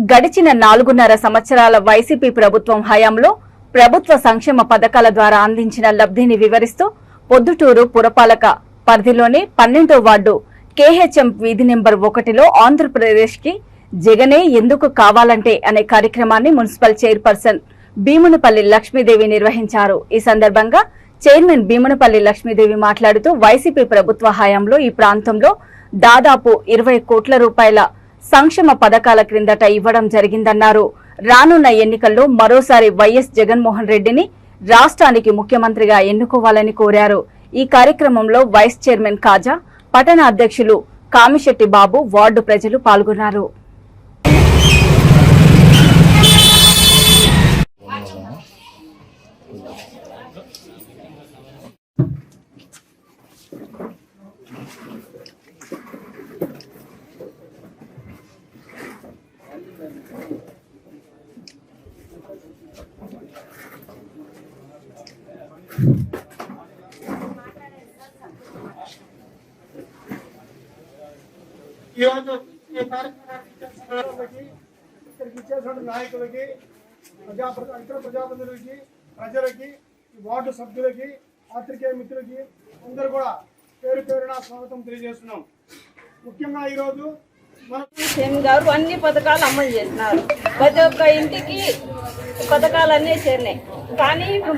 గడిచిన 4.5 సంవత్సరాల వైసీపీ ప్రభుత్వం హయాంలో ప్రభుత్వ సంక్షేమ పథకాల ద్వారా అందించిన లబ్ధిని వివరిస్తూ పొద్దుటూరు పురపాలక పరిధిలోని 12వ వార్డు కేహెచ్ఎం వీధి నెంబర్ 1లో ఆంధ్రప్రదేశ్కి జగనే ఎందుకు కావాలంటే అనే కార్యక్రమాన్ని మున్సిపల్ చైర్పర్సన్ భీమునిపల్లి లక్ష్మీదేవి నిర్వహించారు. ఈ సందర్భంగా చైర్మన్ భీమునిపల్లి లక్ష్మీదేవి మాట్లాడుతూ వైసీపీ ప్రభుత్వ హయాంలో ఈ ప్రాంతంలో దాదాపు 20 కోట్ల రూపాయల సంక్షేమ పథకాల క్రిందట ఇవ్వడం జరిగిందన్నారు. రానున్న ఎన్నికల్లో మరోసారి వైఎస్ జగన్మోహన్ రెడ్డిని రాష్ట్రానికి ముఖ్యమంత్రిగా ఎన్నుకోవాలని కోరారు. ఈ కార్యక్రమంలో వైస్ చైర్మన్ కాజా, పట్టణ అధ్యక్షులు కామిశెట్టి బాబు, వార్డు ప్రజలు పాల్గొన్నారు. ఈ కార్యక్రమానికి ఇక్కడికి ఇచ్చేటువంటి నాయకులకి, ఇతర ప్రజాప్రతినిధులకి, ప్రజలకి, వార్డు సభ్యులకి, పాత్రికేయ మిత్రులకి అందరూ కూడా పేరు పేరున స్వాగతం తెలియజేస్తున్నాం. ముఖ్యంగా ఈరోజు సీఎం గారు అన్ని పథకాలు అమలు చేస్తున్నారు. ప్రతి ఒక్క ఇంటికి పథకాలన్నీ చేరినాయి. కానీ ఇప్పుడు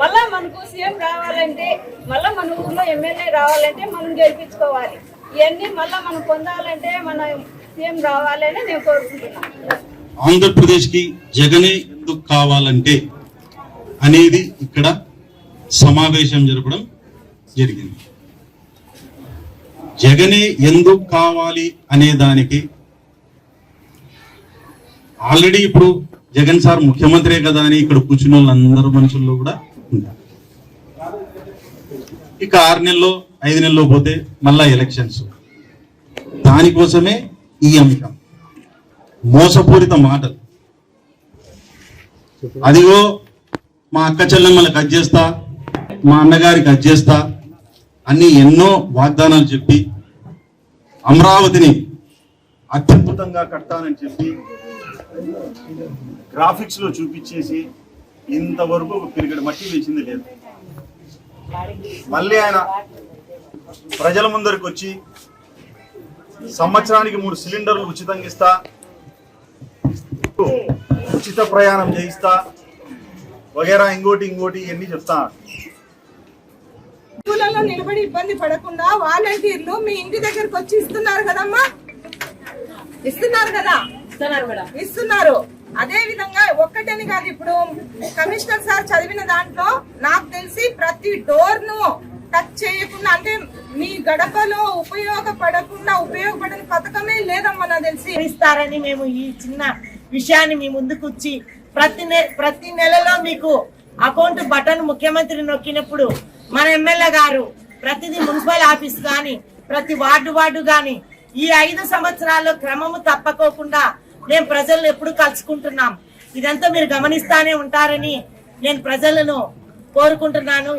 మళ్ళా మనకు సీఎం రావాలంటే, మళ్ళీ మన ఊర్లో ఎమ్మెల్యే రావాలంటే మనం గెలిపించుకోవాలి. ఇవన్నీ మళ్ళీ మనం పొందాలంటే మన సీఎం రావాలని నేను కోరుకుంటున్నాను. ఆంధ్రప్రదేశ్కి జగనే ఎందుకు కావాలంటే అనేది ఇక్కడ సమావేశం జరపడం జరిగింది. జగనే ఎందుకు కావాలి అనే దానికి ఆల్రెడీ ఇప్పుడు జగన్ సార్ ముఖ్యమంత్రే కదా అని ఇక్కడ కూర్చున్న వాళ్ళందరూ మనుషుల్లో కూడా ఉంటారు. ఇక 6 నెలల్లో 5 నెలల్లో పోతే మళ్ళా ఎలక్షన్స్. దానికోసమే ఈ అంశం. మోసపూరిత మాటలు, అదిగో మా అక్క చెల్లెమ్మలకు అది చేస్తా, మా అన్నగారికి అది చేస్తా అన్ని ఎన్నో వాగ్దానాలు చెప్పి అమరావతిని అత్యద్భుతంగా కట్టానని చెప్పి గ్రాఫిక్స్ లో చూపించేసి ఇంతవరకు పిరిగడి మట్టి వేసింది లేదు. మళ్ళీ ఆయన ప్రజల ముందరికి వచ్చి సంవత్సరానికి 3 సిలిండర్లు ఉచితంగా ఇస్తా, ఉచిత ప్రయాణం చేయిస్తా, వగేరా ఇంకోటి ఇవన్నీ చెప్తా. స్కూళ్ళలో నిలబడి ఇబ్బంది పడకుండా వాలంటీర్లు మీ ఇంటి దగ్గరకు వచ్చి ఇస్తున్నారు కదమ్మా, ఇస్తున్నారు కదా, ఇస్తున్నారు. అదే విధంగా ఒక్కటని కాదు, ఇప్పుడు కమిషనర్ సార్ చదివిన దాంట్లో నాకు తెలిసి ప్రతి డోర్ ను టచ్ చేయకుండా, అంటే మీ గడపలో ఉపయోగపడని పథకమే లేదమ్మా నాకు తెలిసి. ఇస్తారని మేము ఈ చిన్న విషయాన్ని మీ ముందుకు వచ్చి ప్రతి నెలలో మీకు అకౌంట్ బటన్ ముఖ్యమంత్రి నొక్కినప్పుడు మన ఎమ్మెల్యే గారు ప్రతిదీ మున్సిపల్ ఆఫీస్ గాని ప్రతి వార్డు గాని ఈ 5 సంవత్సరాల్లో క్రమము తప్పకోకుండా మేము ప్రజలను ఎప్పుడు కలుసుకుంటున్నాం. ఇదంతా మీరు గమనిస్తానే ఉంటారని నేను ప్రజలను కోరుకుంటున్నాను.